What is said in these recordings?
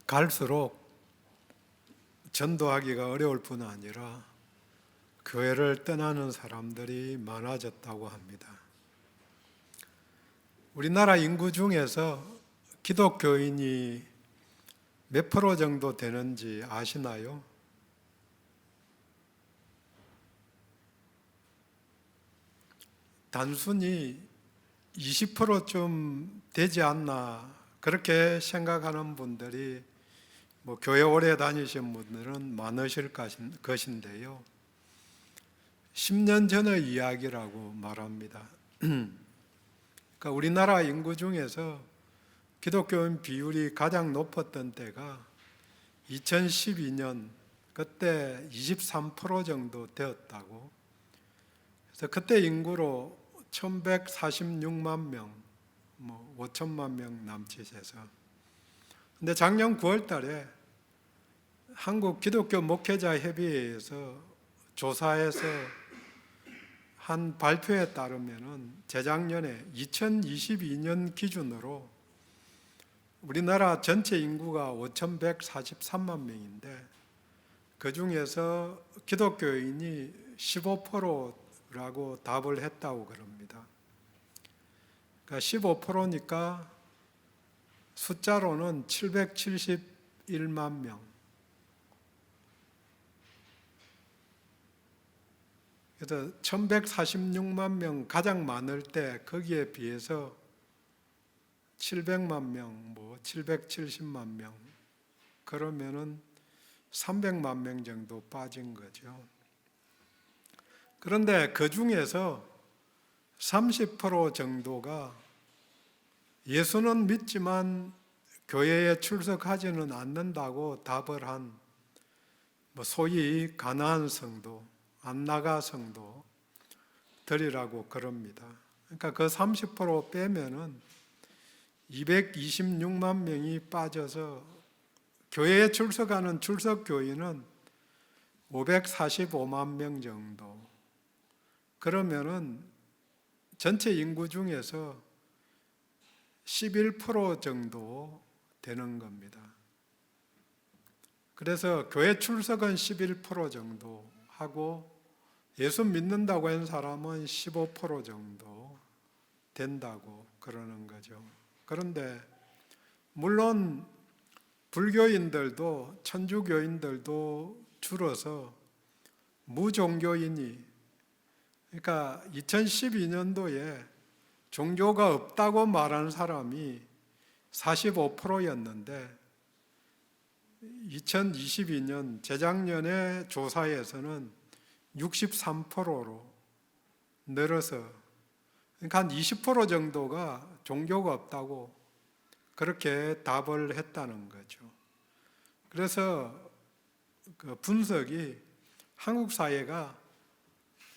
갈수록 전도하기가 어려울 뿐 아니라 교회를 떠나는 사람들이 많아졌다고 합니다. 우리나라 인구 중에서 기독교인이 몇 프로 정도 되는지 아시나요? 단순히 20%좀 되지 않나 그렇게 생각하는 분들이 교회 오래 다니신 분들은 많으실 것인데요. 10년 전의 이야기라고 말합니다. 그러니까 우리나라 인구 중에서 기독교인 비율이 가장 높았던 때가 2012년 그때 23% 정도 되었다고. 그래서 그때 인구로 1146만 명, 5천만 명 남짓해서. 근데 작년 9월 달에 한국 기독교 목회자 협의회에서 조사해서 한 발표에 따르면은 재작년에 2022년 기준으로 우리나라 전체 인구가 5,143만 명인데 그 중에서 기독교인이 15%라고 답을 했다고 그럽니다. 그러니까 15%니까 숫자로는 771만 명. 그래서 1146만 명 가장 많을 때 거기에 비해서 700만 명, 770만 명 그러면은 300만 명 정도 빠진 거죠. 그런데 그 중에서 30% 정도가 예수는 믿지만 교회에 출석하지는 않는다고 답을 한 소위 가나안 성도, 안나가 성도들이라고 그럽니다. 그러니까 그 30% 빼면은 226만 명이 빠져서 교회에 출석하는 출석교인은 545만 명 정도. 그러면은 전체 인구 중에서 11% 정도 되는 겁니다. 그래서 교회 출석은 11% 정도 하고 예수 믿는다고 한 사람은 15% 정도 된다고 그러는 거죠. 그런데 물론 불교인들도 천주교인들도 줄어서 무종교인이, 그러니까 2012년도에 종교가 없다고 말하는 사람이 45%였는데 2022년 재작년에 조사에서는 63%로 늘어서, 그러니까 한 20% 정도가 종교가 없다고 그렇게 답을 했다는 거죠. 그래서 그 분석이 한국 사회가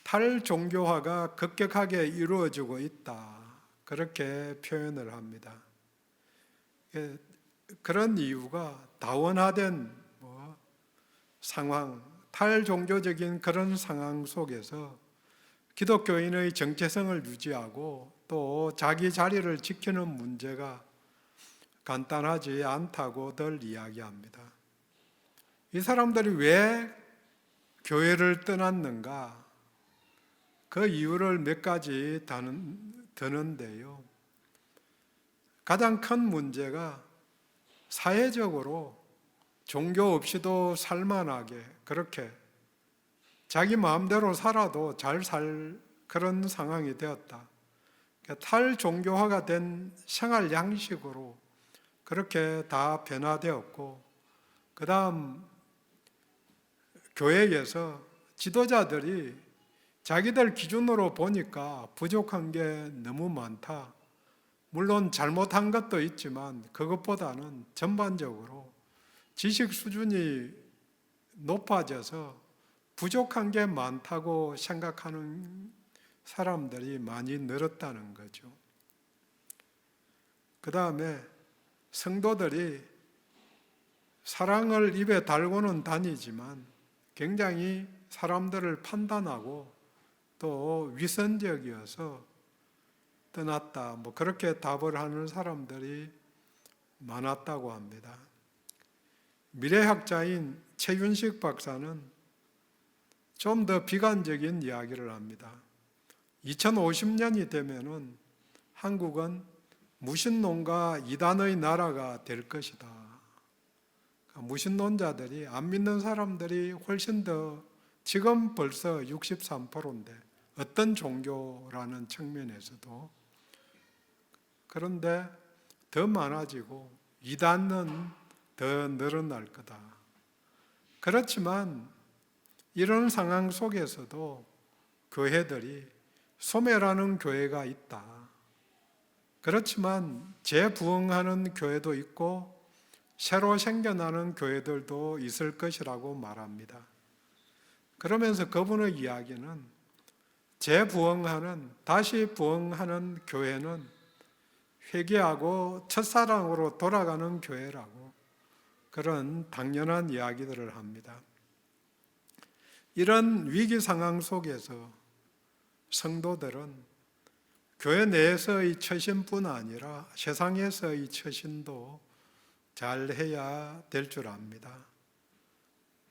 탈종교화가 급격하게 이루어지고 있다 그렇게 표현을 합니다. 그런 이유가 다원화된 상황, 탈종교적인 그런 상황 속에서 기독교인의 정체성을 유지하고 또 자기 자리를 지키는 문제가 간단하지 않다고들 이야기합니다. 이 사람들이 왜 교회를 떠났는가? 그 이유를 몇 가지 드는데요. 가장 큰 문제가 사회적으로 종교 없이도 살만하게 그렇게 자기 마음대로 살아도 잘 살 그런 상황이 되었다. 탈종교화가 된 생활 양식으로 그렇게 다 변화되었고, 그 다음 교회에서 지도자들이 자기들 기준으로 보니까 부족한 게 너무 많다. 물론 잘못한 것도 있지만 그것보다는 전반적으로 지식 수준이 높아져서 부족한 게 많다고 생각하는 사람들이 많이 늘었다는 거죠. 그 다음에 성도들이 사랑을 입에 달고는 다니지만 굉장히 사람들을 판단하고 또 위선적이어서 떠났다. 그렇게 답을 하는 사람들이 많았다고 합니다. 미래학자인 최윤식 박사는 좀 더 비관적인 이야기를 합니다. 2050년이 되면은 한국은 무신론과 이단의 나라가 될 것이다. 무신론자들이, 안 믿는 사람들이 훨씬 더, 지금 벌써 63%인데 어떤 종교라는 측면에서도, 그런데 더 많아지고 이단은 더 늘어날 거다. 그렇지만 이런 상황 속에서도 교회들이, 소멸하는 교회가 있다. 그렇지만 재부흥하는 교회도 있고 새로 생겨나는 교회들도 있을 것이라고 말합니다. 그러면서 그분의 이야기는 재부흥하는, 다시 부흥하는 교회는 회개하고 첫사랑으로 돌아가는 교회라고, 그런 당연한 이야기들을 합니다. 이런 위기 상황 속에서 성도들은 교회 내에서의 처신뿐 아니라 세상에서의 처신도 잘 해야 될 줄 압니다.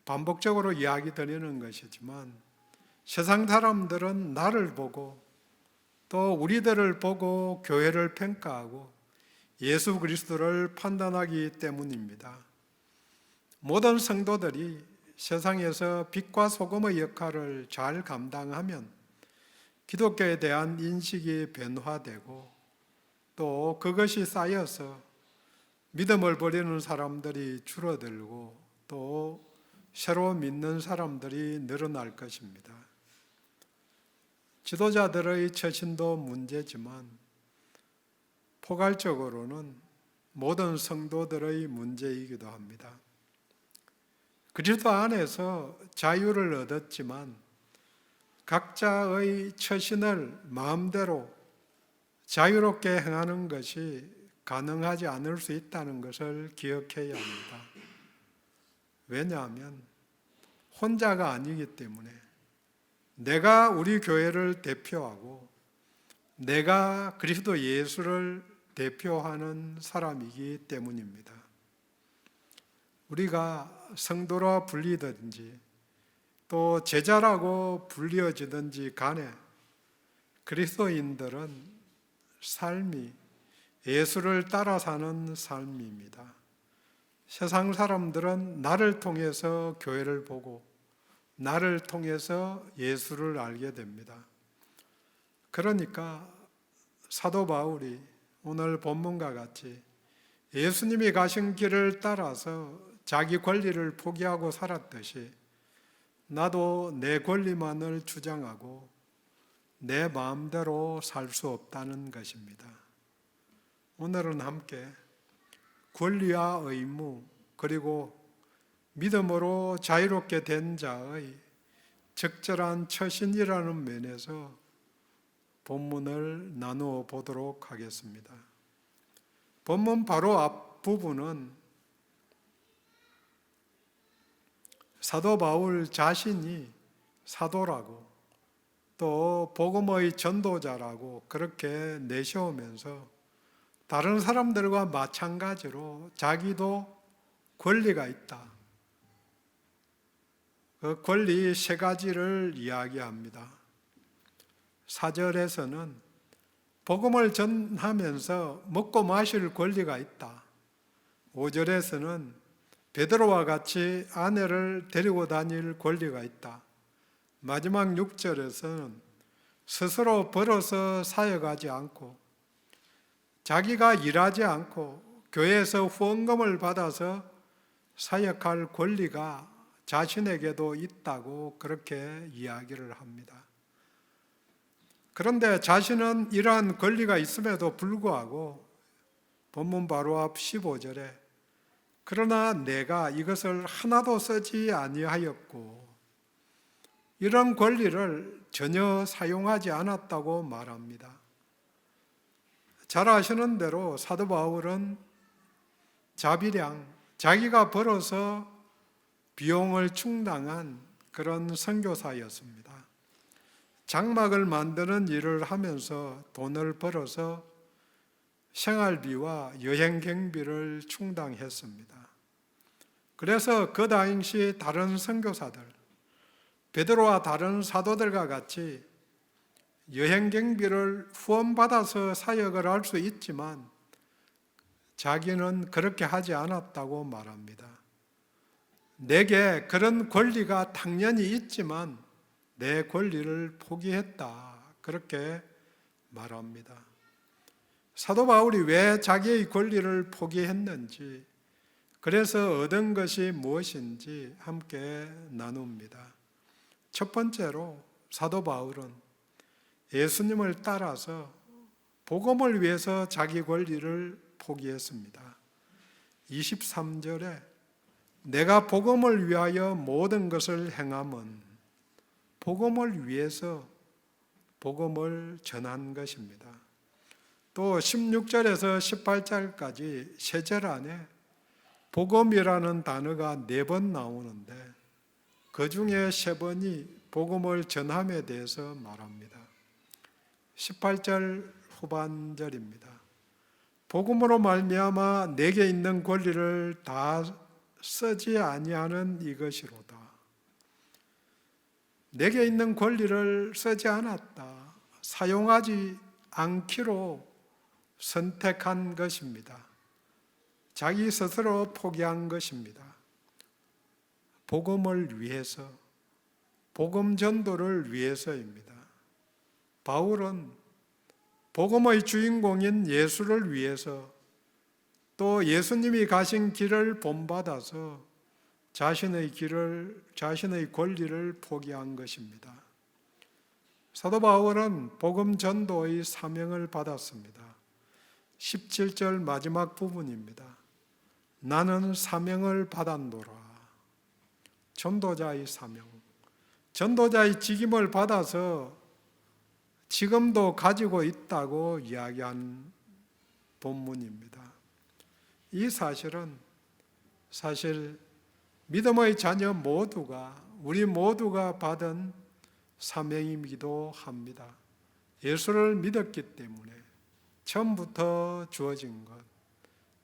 반복적으로 이야기 드리는 것이지만 세상 사람들은 나를 보고 또 우리들을 보고 교회를 평가하고 예수 그리스도를 판단하기 때문입니다. 모든 성도들이 세상에서 빛과 소금의 역할을 잘 감당하면 기독교에 대한 인식이 변화되고 또 그것이 쌓여서 믿음을 버리는 사람들이 줄어들고 또 새로 믿는 사람들이 늘어날 것입니다. 지도자들의 처신도 문제지만 포괄적으로는 모든 성도들의 문제이기도 합니다. 그리스도 안에서 자유를 얻었지만 각자의 처신을 마음대로 자유롭게 행하는 것이 가능하지 않을 수 있다는 것을 기억해야 합니다. 왜냐하면 혼자가 아니기 때문에, 내가 우리 교회를 대표하고 내가 그리스도 예수를 대표하는 사람이기 때문입니다. 우리가 성도라 불리든지 또 제자라고 불리어지든지 간에 그리스도인들은 삶이 예수를 따라 사는 삶입니다. 세상 사람들은 나를 통해서 교회를 보고 나를 통해서 예수를 알게 됩니다. 그러니까 사도 바울이 오늘 본문과 같이 예수님이 가신 길을 따라서 자기 권리를 포기하고 살았듯이 나도 내 권리만을 주장하고 내 마음대로 살 수 없다는 것입니다. 오늘은 함께 권리와 의무 그리고 믿음으로 자유롭게 된 자의 적절한 처신이라는 면에서 본문을 나누어 보도록 하겠습니다. 본문 바로 앞부분은 사도 바울 자신이 사도라고 또 복음의 전도자라고 그렇게 내세우면서 다른 사람들과 마찬가지로 자기도 권리가 있다. 그 권리 세 가지를 이야기합니다. 4절에서는 복음을 전하면서 먹고 마실 권리가 있다. 5절에서는 베드로와 같이 아내를 데리고 다닐 권리가 있다. 마지막 6절에서는 스스로 벌어서 사역하지 않고 자기가 일하지 않고 교회에서 후원금을 받아서 사역할 권리가 자신에게도 있다고 그렇게 이야기를 합니다. 그런데 자신은 이러한 권리가 있음에도 불구하고 본문 바로 앞 15절에 그러나 내가 이것을 하나도 쓰지 아니하였고 이런 권리를 전혀 사용하지 않았다고 말합니다. 잘 아시는 대로 사도 바울은 자비량, 자기가 벌어서 비용을 충당한 그런 선교사였습니다. 장막을 만드는 일을 하면서 돈을 벌어서 생활비와 여행 경비를 충당했습니다. 그래서 그 당시 다른 선교사들, 베드로와 다른 사도들과 같이 여행 경비를 후원받아서 사역을 할 수 있지만 자기는 그렇게 하지 않았다고 말합니다. 내게 그런 권리가 당연히 있지만 내 권리를 포기했다. 그렇게 말합니다. 사도 바울이 왜 자기의 권리를 포기했는지, 그래서 얻은 것이 무엇인지 함께 나눕니다. 첫 번째로 사도 바울은 예수님을 따라서 복음을 위해서 자기 권리를 포기했습니다. 23절에 내가 복음을 위하여 모든 것을 행함은 복음을 위해서 복음을 전한 것입니다. 또 16절에서 18절까지 세 절 안에 복음이라는 단어가 4번 나오는데 그 중에 3번이 복음을 전함에 대해서 말합니다. 18절 후반절입니다. 복음으로 말미암아 내게 있는 권리를 다 쓰지 아니하는 이것이로다. 내게 있는 권리를 쓰지 않았다. 사용하지 않기로 선택한 것입니다. 자기 스스로 포기한 것입니다. 복음을 위해서, 복음 전도를 위해서입니다. 바울은 복음의 주인공인 예수를 위해서 또 예수님이 가신 길을 본받아서 자신의 권리를 포기한 것입니다. 사도 바울은 복음 전도의 사명을 받았습니다. 17절 마지막 부분입니다. 나는 사명을 받았노라. 전도자의 사명, 전도자의 직임을 받아서 지금도 가지고 있다고 이야기한 본문입니다. 이 사실은 사실 믿음의 자녀 모두가, 우리 모두가 받은 사명이기도 합니다. 예수를 믿었기 때문에 처음부터 주어진 것,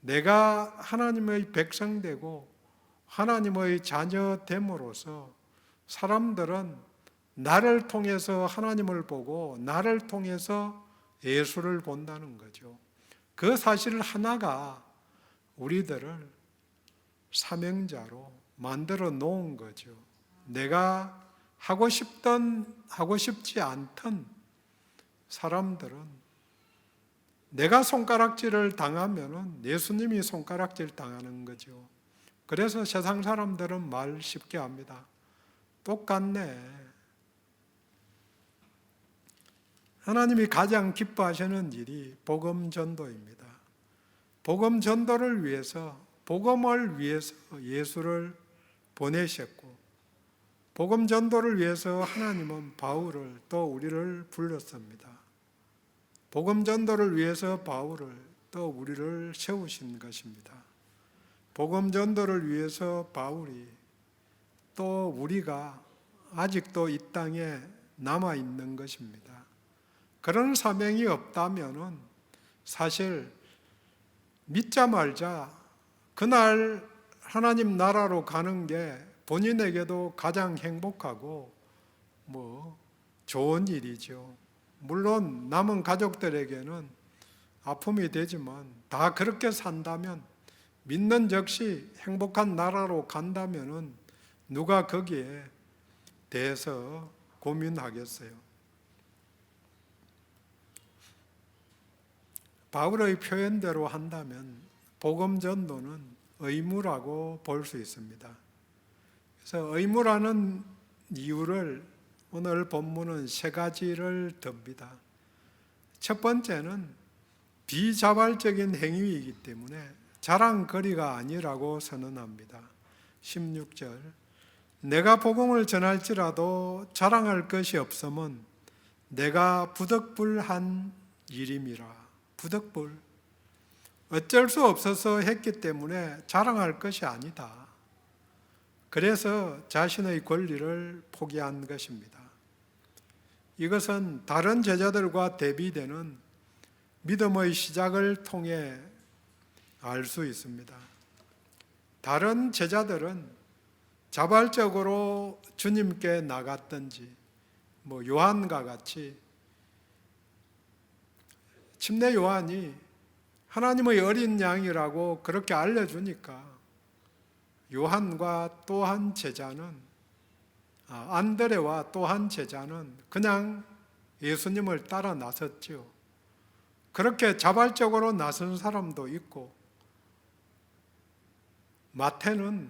내가 하나님의 백성 되고 하나님의 자녀 됨으로써 사람들은 나를 통해서 하나님을 보고 나를 통해서 예수를 본다는 거죠. 그 사실 하나가 우리들을 사명자로 만들어 놓은 거죠. 내가 하고 싶든 하고 싶지 않든 사람들은 내가 손가락질을 당하면은 예수님이 손가락질 당하는 거죠. 그래서 세상 사람들은 말 쉽게 합니다. 똑같네. 하나님이 가장 기뻐하시는 일이 복음 전도입니다. 복음 전도를 위해서, 복음을 위해서 예수를 보내셨고, 복음 전도를 위해서 하나님은 바울을 또 우리를 불렀습니다. 복음 전도를 위해서 바울을 또 우리를 세우신 것입니다. 복음 전도를 위해서 바울이 또 우리가 아직도 이 땅에 남아 있는 것입니다. 그런 사명이 없다면은 사실 믿자 말자 그날 하나님 나라로 가는 게 본인에게도 가장 행복하고 좋은 일이죠. 물론 남은 가족들에게는 아픔이 되지만 다 그렇게 산다면, 믿는 즉시 행복한 나라로 간다면은 누가 거기에 대해서 고민하겠어요? 바울의 표현대로 한다면 복음 전도는 의무라고 볼 수 있습니다. 그래서 의무라는 이유를 오늘 본문은 3가지를 듭니다. 첫 번째는 비자발적인 행위이기 때문에 자랑거리가 아니라고 선언합니다. 16절 내가 복음을 전할지라도 자랑할 것이 없음은 내가 부득불한 일임이라. 부득불, 어쩔 수 없어서 했기 때문에 자랑할 것이 아니다. 그래서 자신의 권리를 포기한 것입니다. 이것은 다른 제자들과 대비되는 믿음의 시작을 통해 알 수 있습니다. 다른 제자들은 자발적으로 주님께 나갔든지 요한과 같이 침례 요한이 하나님의 어린 양이라고 그렇게 알려주니까 요한과 또 한 제자는 안드레와 또 한 제자는 그냥 예수님을 따라 나섰죠. 그렇게 자발적으로 나선 사람도 있고, 마태는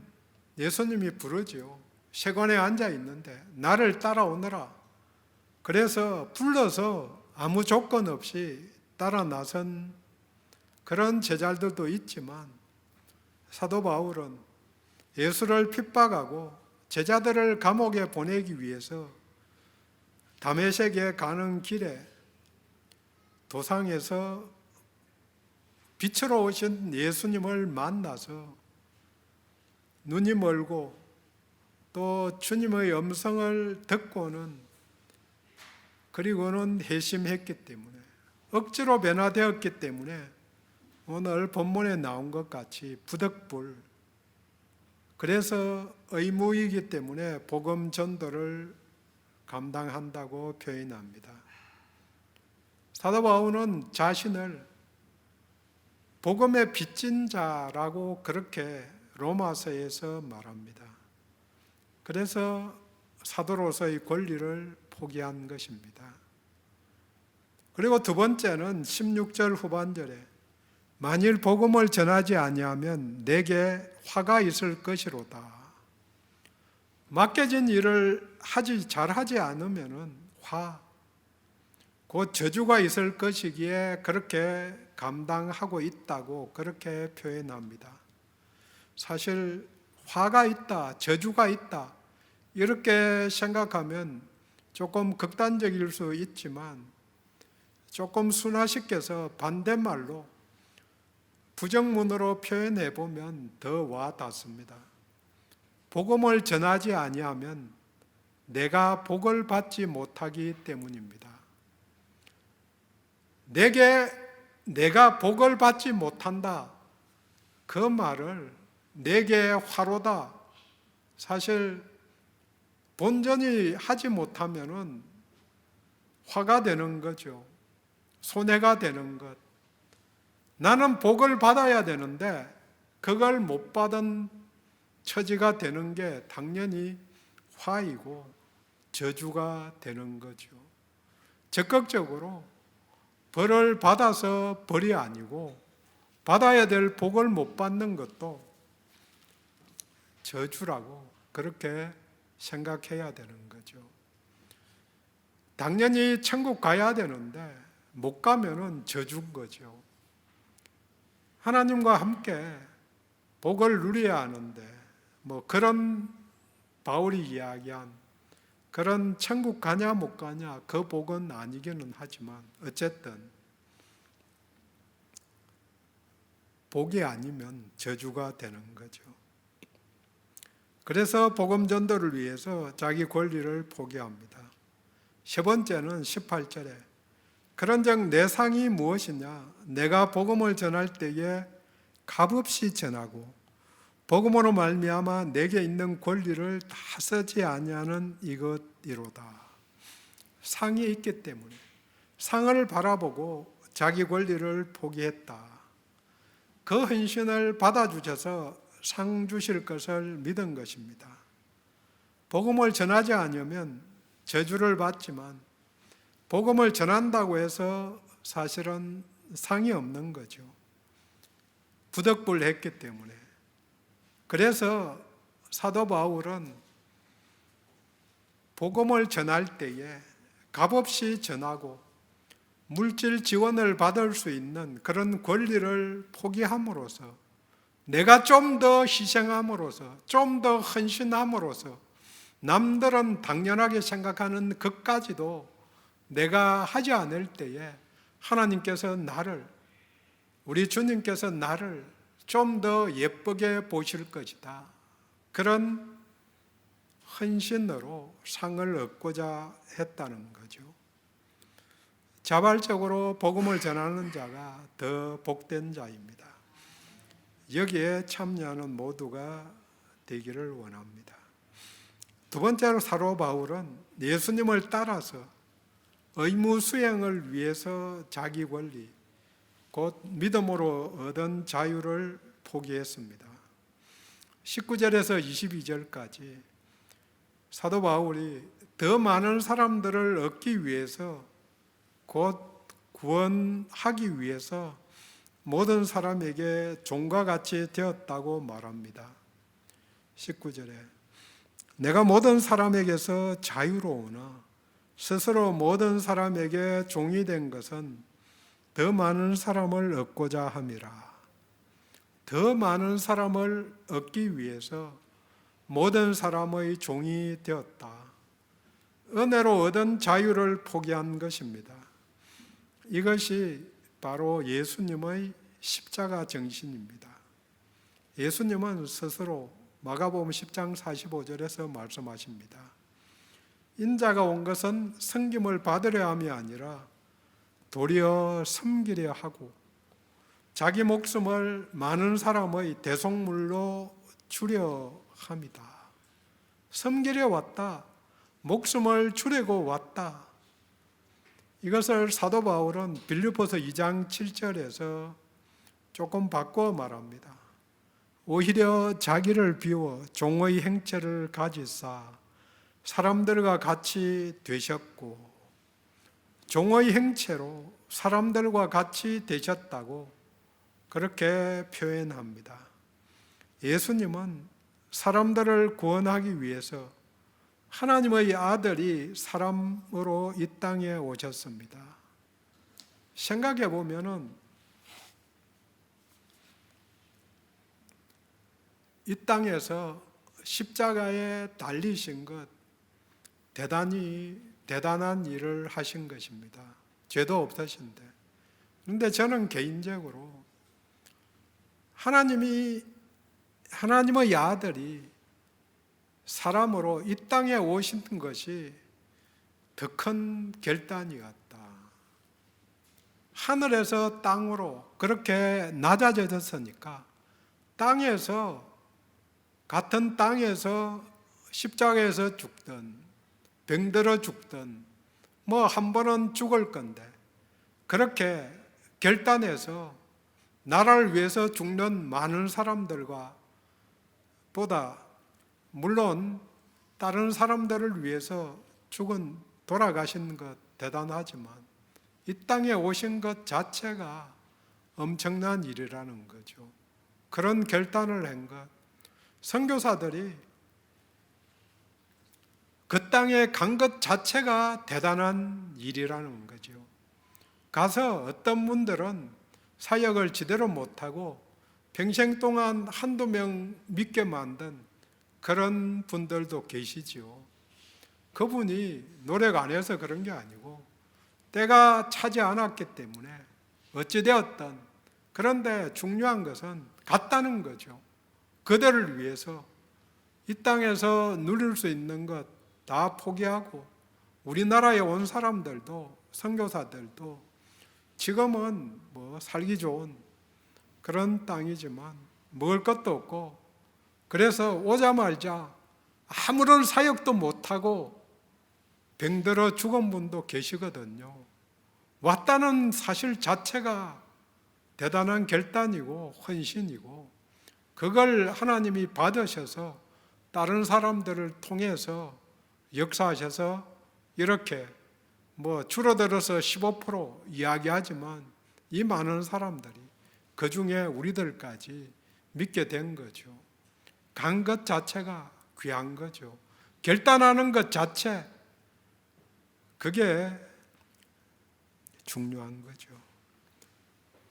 예수님이 부르지요. 세관에 앉아 있는데 나를 따라오너라. 그래서 불러서 아무 조건 없이 따라 나선 그런 제자들도 있지만, 사도 바울은 예수를 핍박하고 제자들을 감옥에 보내기 위해서 다메섹에 가는 길에 도상에서 빛으로 오신 예수님을 만나서 눈이 멀고 또 주님의 음성을 듣고는 그리고는 회심했기 때문에, 억지로 변화되었기 때문에 오늘 본문에 나온 것 같이 부득불, 그래서 의무이기 때문에 복음 전도를 감당한다고 표현합니다. 사도 바울은 자신을 복음의 빚진 자라고 그렇게 로마서에서 말합니다. 그래서 사도로서의 권리를 포기한 것입니다. 그리고 두 번째는 16절 후반절에 만일 복음을 전하지 아니하면 내게 화가 있을 것이로다. 맡겨진 일을 잘하지 않으면 곧 저주가 있을 것이기에 그렇게 감당하고 있다고 그렇게 표현합니다. 사실 화가 있다, 저주가 있다 이렇게 생각하면 조금 극단적일 수 있지만, 조금 순화시켜서 반대말로 부정문으로 표현해 보면 더 와닿습니다. 복음을 전하지 아니하면 내가 복을 받지 못하기 때문입니다. 내가 복을 받지 못한다, 그 말을 내게 화로다, 사실 본전이 하지 못하면은 화가 되는 거죠. 손해가 되는 것. 나는 복을 받아야 되는데 그걸 못 받은 처지가 되는 게 당연히 화이고 저주가 되는 거죠. 적극적으로 벌을 받아서 벌이 아니고 받아야 될 복을 못 받는 것도 저주라고 그렇게 생각해야 되는 거죠. 당연히 천국 가야 되는데 못 가면은 저주인 거죠. 하나님과 함께 복을 누려야 하는데 그런 바울이 이야기한 그런 천국 가냐 못 가냐 그 복은 아니기는 하지만, 어쨌든 복이 아니면 저주가 되는 거죠. 그래서 복음 전도를 위해서 자기 권리를 포기합니다. 세 번째는 18절에 그런즉 내 상이 무엇이냐, 내가 복음을 전할 때에 값없이 전하고 복음으로 말미암아 내게 있는 권리를 다 쓰지 아니하는 이것이로다. 상이 있기 때문에 상을 바라보고 자기 권리를 포기했다. 그 헌신을 받아주셔서 상 주실 것을 믿은 것입니다. 복음을 전하지 않으면 저주를 받지만 복음을 전한다고 해서 사실은 상이 없는 거죠. 부득불했기 때문에. 그래서 사도 바울은 복음을 전할 때에 값없이 전하고 물질 지원을 받을 수 있는 그런 권리를 포기함으로써, 내가 좀 더 희생함으로써, 좀 더 헌신함으로써 남들은 당연하게 생각하는 것까지도 내가 하지 않을 때에 하나님께서 우리 주님께서 나를 좀 더 예쁘게 보실 것이다. 그런 헌신으로 상을 얻고자 했다는 거죠. 자발적으로 복음을 전하는 자가 더 복된 자입니다. 여기에 참여하는 모두가 되기를 원합니다. 두 번째로 사도 바울은 예수님을 따라서 의무 수행을 위해서 자기 권리, 곧 믿음으로 얻은 자유를 포기했습니다. 19절에서 22절까지 사도 바울이 더 많은 사람들을 얻기 위해서, 곧 구원하기 위해서 모든 사람에게 종과 같이 되었다고 말합니다. 19절에 내가 모든 사람에게서 자유로우나 스스로 모든 사람에게 종이 된 것은 더 많은 사람을 얻고자 함이라. 더 많은 사람을 얻기 위해서 모든 사람의 종이 되었다. 은혜로 얻은 자유를 포기한 것입니다. 이것이 바로 예수님의 십자가 정신입니다. 예수님은 스스로 마가복음 10장 45절에서 말씀하십니다. 인자가 온 것은 섬김을 받으려 함이 아니라 도리어 섬기려 하고 자기 목숨을 많은 사람의 대속물로 주려 함이다. 섬기려 왔다. 목숨을 주려고 왔다. 이것을 사도 바울은 빌립보서 2장 7절에서 조금 바꿔 말합니다. 오히려 자기를 비워 종의 행체를 가지사 사람들과 같이 되셨고, 종의 행체로 사람들과 같이 되셨다고 그렇게 표현합니다. 예수님은 사람들을 구원하기 위해서 하나님의 아들이 사람으로 이 땅에 오셨습니다. 생각해 보면은 이 땅에서 십자가에 달리신 것 대단히 대단한 일을 하신 것입니다. 죄도 없으신데. 그런데 저는 개인적으로 하나님의 아들이 사람으로 이 땅에 오신 것이 더 큰 결단이었다. 하늘에서 땅으로 그렇게 낮아졌으니까 같은 땅에서 십자가에서 죽든 병들어 죽든 한 번은 죽을 건데 그렇게 결단해서 나라를 위해서 죽는 많은 사람들과 보다 물론 다른 사람들을 위해서 돌아가신 것 대단하지만 이 땅에 오신 것 자체가 엄청난 일이라는 거죠. 그런 결단을 한 것, 선교사들이 그 땅에 간 것 자체가 대단한 일이라는 거죠. 가서 어떤 분들은 사역을 제대로 못하고 평생 동안 한두 명 믿게 만든 그런 분들도 계시지요. 그분이 노력 안 해서 그런 게 아니고 때가 차지 않았기 때문에 어찌되었든, 그런데 중요한 것은 갔다는 거죠. 그들을 위해서 이 땅에서 누릴 수 있는 것 다 포기하고, 우리나라에 온 사람들도 선교사들도 지금은 살기 좋은 그런 땅이지만 먹을 것도 없고, 그래서 오자마자 아무런 사역도 못하고 병들어 죽은 분도 계시거든요. 왔다는 사실 자체가 대단한 결단이고 헌신이고, 그걸 하나님이 받으셔서 다른 사람들을 통해서 역사하셔서 이렇게 줄어들어서 15% 이야기하지만 이 많은 사람들이 그 중에 우리들까지 믿게 된 거죠. 간 것 자체가 귀한 거죠. 결단하는 것 자체, 그게 중요한 거죠.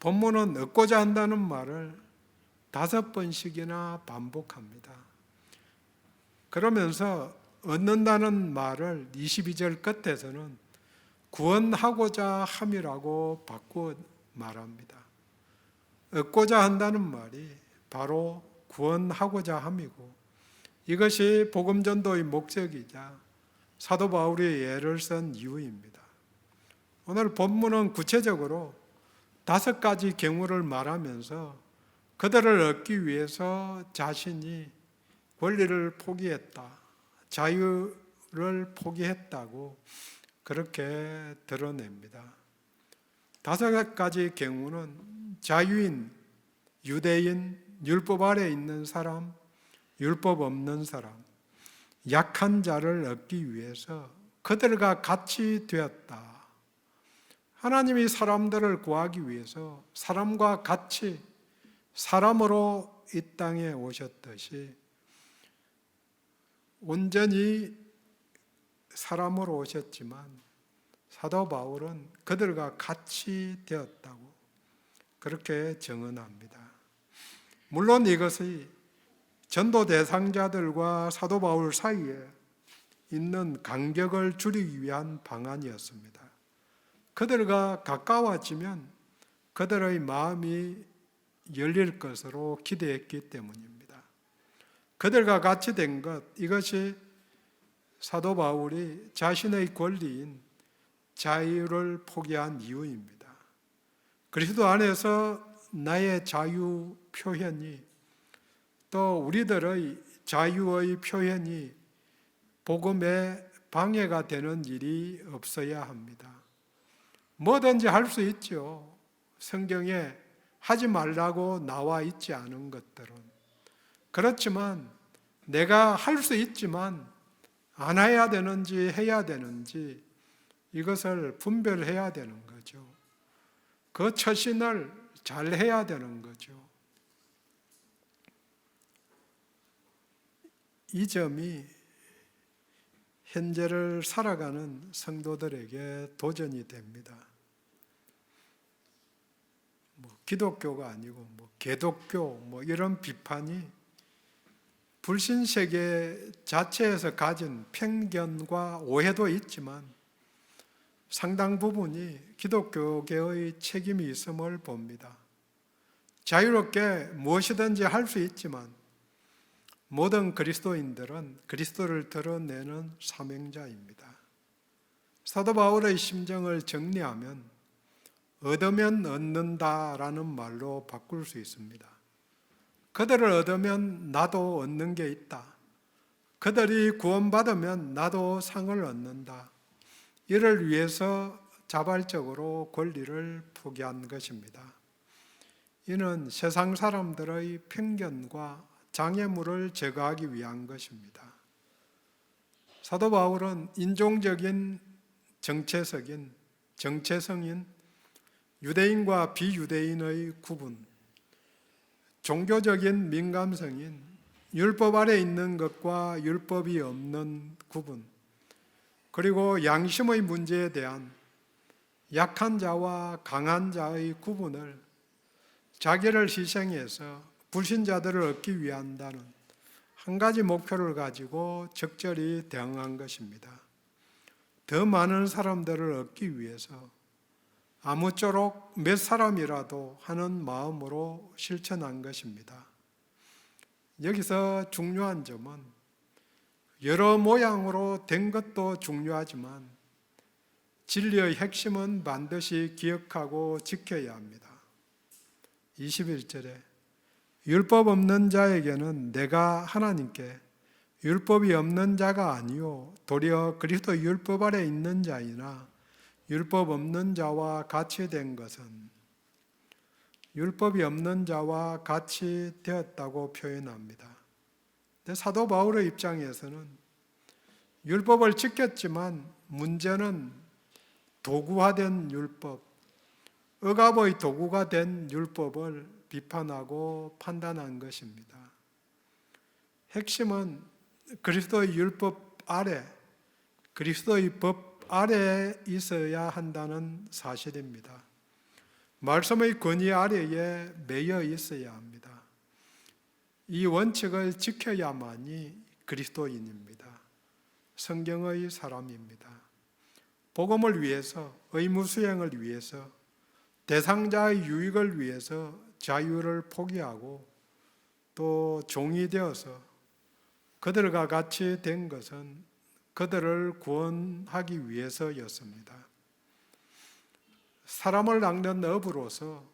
본문은 얻고자 한다는 말을 5번씩이나 반복합니다. 그러면서 얻는다는 말을 22절 끝에서는 구원하고자 함이라고 바꾸어 말합니다. 얻고자 한다는 말이 바로 구원하고자 함이고, 이것이 복음전도의 목적이자 사도 바울이 예를 쓴 이유입니다. 오늘 본문은 구체적으로 5가지 경우를 말하면서 그들을 얻기 위해서 자신이 권리를 포기했다, 자유를 포기했다고 그렇게 드러냅니다. 5가지 경우는 자유인, 유대인, 율법 아래 있는 사람, 율법 없는 사람, 약한 자를 얻기 위해서 그들과 같이 되었다. 하나님이 사람들을 구하기 위해서 사람과 같이 사람으로 이 땅에 오셨듯이 온전히 사람으로 오셨지만 사도 바울은 그들과 같이 되었다고 그렇게 증언합니다. 물론 이것이 전도 대상자들과 사도 바울 사이에 있는 간격을 줄이기 위한 방안이었습니다. 그들과 가까워지면 그들의 마음이 열릴 것으로 기대했기 때문입니다. 그들과 같이 된 것, 이것이 사도 바울이 자신의 권리인 자유를 포기한 이유입니다. 그리스도 안에서 나의 자유 표현이, 또 우리들의 자유의 표현이 복음에 방해가 되는 일이 없어야 합니다. 뭐든지 할 수 있죠. 성경에 하지 말라고 나와 있지 않은 것들은. 그렇지만 내가 할 수 있지만 안 해야 되는지 해야 되는지 이것을 분별해야 되는 거죠. 그 처신을 잘 해야 되는 거죠. 이 점이 현재를 살아가는 성도들에게 도전이 됩니다. 기독교가 아니고 개독교 이런 비판이 불신세계 자체에서 가진 편견과 오해도 있지만 상당 부분이 기독교계의 책임이 있음을 봅니다. 자유롭게 무엇이든지 할 수 있지만 모든 그리스도인들은 그리스도를 드러내는 사명자입니다. 사도 바울의 심정을 정리하면 얻으면 얻는다라는 말로 바꿀 수 있습니다. 그들을 얻으면 나도 얻는 게 있다. 그들이 구원받으면 나도 상을 얻는다. 이를 위해서 자발적으로 권리를 포기한 것입니다. 이는 세상 사람들의 편견과 장애물을 제거하기 위한 것입니다. 사도 바울은 인종적인 정체성인 유대인과 비유대인의 구분, 종교적인 민감성인 율법 아래 있는 것과 율법이 없는 구분, 그리고 양심의 문제에 대한 약한 자와 강한 자의 구분을 자기를 희생해서 불신자들을 얻기 위한다는 한 가지 목표를 가지고 적절히 대응한 것입니다. 더 많은 사람들을 얻기 위해서 아무쪼록 몇 사람이라도 하는 마음으로 실천한 것입니다. 여기서 중요한 점은 여러 모양으로 된 것도 중요하지만 진리의 핵심은 반드시 기억하고 지켜야 합니다. 21절에 율법 없는 자에게는 내가 하나님께 율법이 없는 자가 아니요 도리어 그리스도 율법 아래 있는 자이나 율법 없는 자와 같이 된 것은, 율법이 없는 자와 같이 되었다고 표현합니다. 근데 사도 바울의 입장에서는 율법을 지켰지만 문제는 도구화된 율법, 억압의 도구가 된 율법을 비판하고 판단한 것입니다. 핵심은 그리스도의 율법 아래, 그리스도의 법 아래에 있어야 한다는 사실입니다. 말씀의 권위 아래에 매여 있어야 합니다. 이 원칙을 지켜야만이 그리스도인입니다. 성경의 사람입니다. 복음을 위해서, 의무 수행을 위해서, 대상자의 유익을 위해서 자유를 포기하고 또 종이 되어서 그들과 같이 된 것은 그들을 구원하기 위해서였습니다. 사람을 낚는 업으로서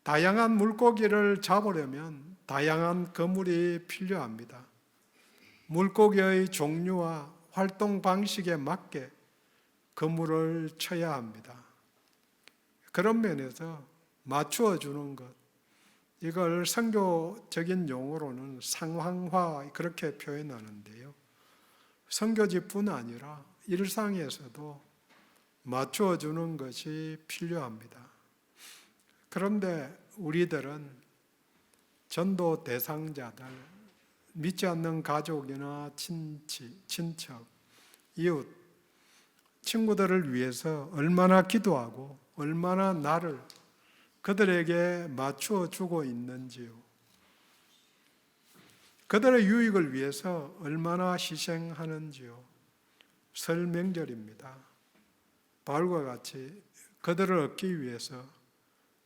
다양한 물고기를 잡으려면 다양한 그물이 필요합니다. 물고기의 종류와 활동 방식에 맞게 그물을 쳐야 합니다. 그런 면에서 맞추어 주는 것, 이걸 선교적인 용어로는 상황화 그렇게 표현하는데요. 선교지뿐 아니라 일상에서도 맞추어 주는 것이 필요합니다. 그런데 우리들은 전도 대상자들, 믿지 않는 가족이나 친척, 이웃, 친구들을 위해서 얼마나 기도하고 얼마나 나를 그들에게 맞추어 주고 있는지요. 그들의 유익을 위해서 얼마나 희생하는지요. 설 명절입니다. 바울과 같이 그들을 얻기 위해서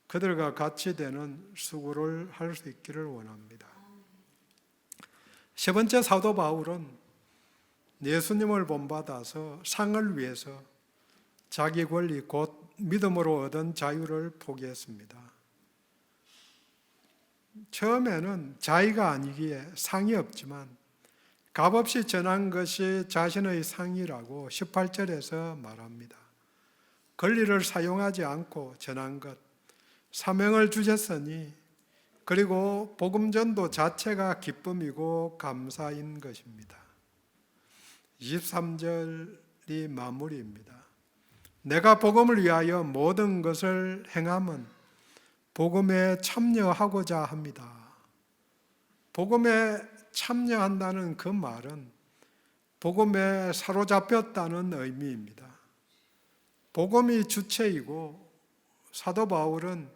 그들과 같이 되는 수고를 할 수 있기를 원합니다. 세 번째, 사도 바울은 예수님을 본받아서 상을 위해서 자기 권리 곧 믿음으로 얻은 자유를 포기했습니다. 처음에는 자의가 아니기에 상이 없지만 값없이 전한 것이 자신의 상이라고 18절에서 말합니다. 권리를 사용하지 않고 전한 것, 사명을 주셨으니 그리고 복음 전도 자체가 기쁨이고 감사인 것입니다. 23절이 마무리입니다. 내가 복음을 위하여 모든 것을 행함은 복음에 참여하고자 합니다. 복음에 참여한다는 그 말은 복음에 사로잡혔다는 의미입니다. 복음이 주체이고 사도 바울은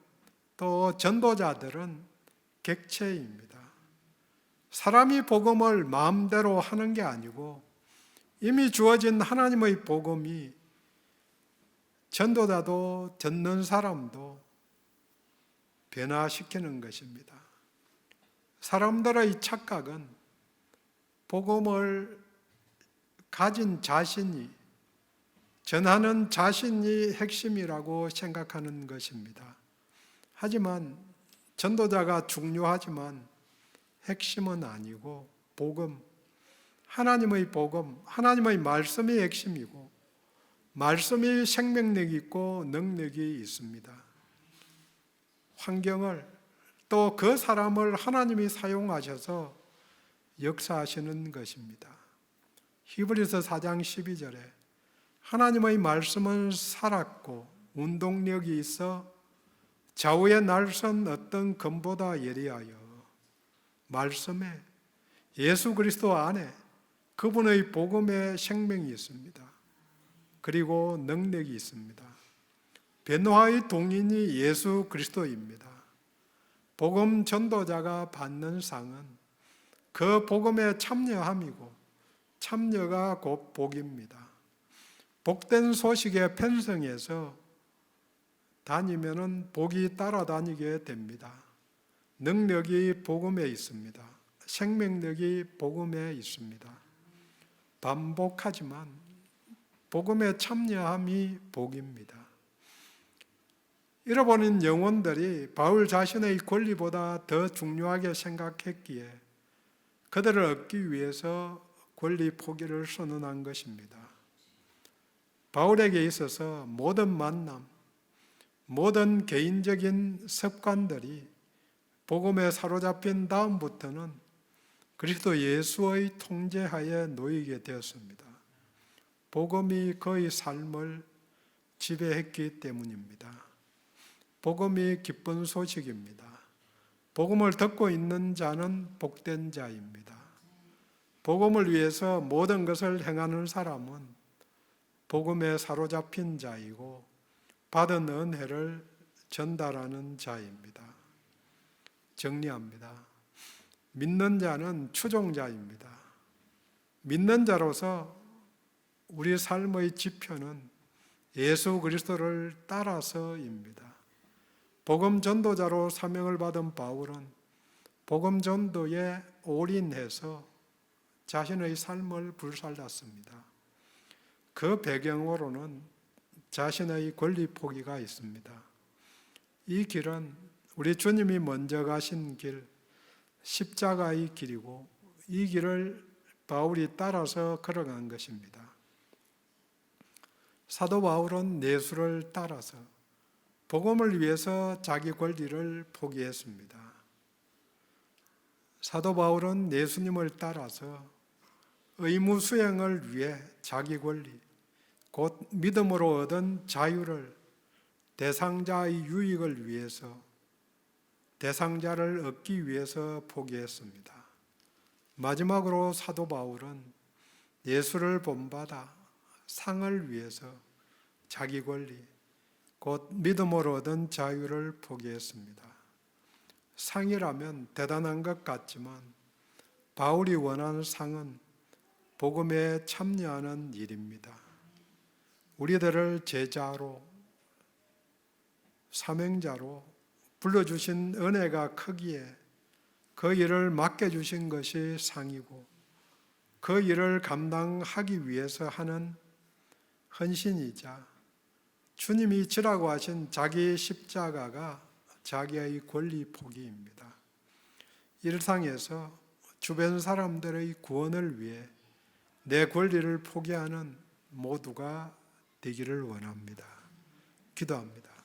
또 전도자들은 객체입니다. 사람이 복음을 마음대로 하는 게 아니고 이미 주어진 하나님의 복음이 전도자도 듣는 사람도 변화시키는 것입니다. 사람들의 착각은 복음을 가진 자신이, 전하는 자신이 핵심이라고 생각하는 것입니다. 하지만 전도자가 중요하지만 핵심은 아니고 복음, 하나님의 복음, 하나님의 말씀이 핵심이고 말씀이 생명력이 있고 능력이 있습니다. 환경을 또 그 사람을 하나님이 사용하셔서 역사하시는 것입니다. 히브리서 4장 12절에 하나님의 말씀은 살았고 운동력이 있어 좌우에 날선 어떤 검보다 예리하여 말씀에 예수 그리스도 안에 그분의 복음에 생명이 있습니다. 그리고 능력이 있습니다. 변화의 동인이 예수 그리스도입니다. 복음 전도자가 받는 상은 그 복음에 참여함이고 참여가 곧 복입니다. 복된 소식에 편성해서 다니면은 복이 따라다니게 됩니다. 능력이 복음에 있습니다. 생명력이 복음에 있습니다. 반복하지만 복음에 참여함이 복입니다. 잃어버린 영혼들이 바울 자신의 권리보다 더 중요하게 생각했기에 그들을 얻기 위해서 권리 포기를 선언한 것입니다. 바울에게 있어서 모든 만남, 모든 개인적인 습관들이 복음에 사로잡힌 다음부터는 그리스도 예수의 통제하에 놓이게 되었습니다. 복음이 그의 삶을 지배했기 때문입니다. 복음이 기쁜 소식입니다. 복음을 듣고 있는 자는 복된 자입니다. 복음을 위해서 모든 것을 행하는 사람은 복음에 사로잡힌 자이고 받은 은혜를 전달하는 자입니다. 정리합니다. 믿는 자는 추종자입니다. 믿는 자로서 우리 삶의 지표는 예수 그리스도를 따라서입니다. 복음 전도자로 사명을 받은 바울은 복음 전도에 올인해서 자신의 삶을 불살랐습니다. 그 배경으로는 자신의 권리 포기가 있습니다. 이 길은 우리 주님이 먼저 가신 길, 십자가의 길이고 이 길을 바울이 따라서 걸어간 것입니다. 사도 바울은 예수를 따라서 복음을 위해서 자기 권리를 포기했습니다. 사도 바울은 예수님을 따라서 의무 수행을 위해 자기 권리, 곧 믿음으로 얻은 자유를 대상자의 유익을 위해서, 대상자를 얻기 위해서 포기했습니다. 마지막으로 사도 바울은 예수를 본받아 상을 위해서 자기 권리, 곧 믿음으로 얻은 자유를 포기했습니다. 상이라면 대단한 것 같지만 바울이 원하는 상은 복음에 참여하는 일입니다. 우리들을 제자로, 사명자로 불러주신 은혜가 크기에 그 일을 맡겨주신 것이 상이고 그 일을 감당하기 위해서 하는 헌신이자 주님이 지라고 하신 자기 십자가가 자기의 권리 포기입니다. 일상에서 주변 사람들의 구원을 위해 내 권리를 포기하는 모두가 되기를 원합니다. 기도합니다.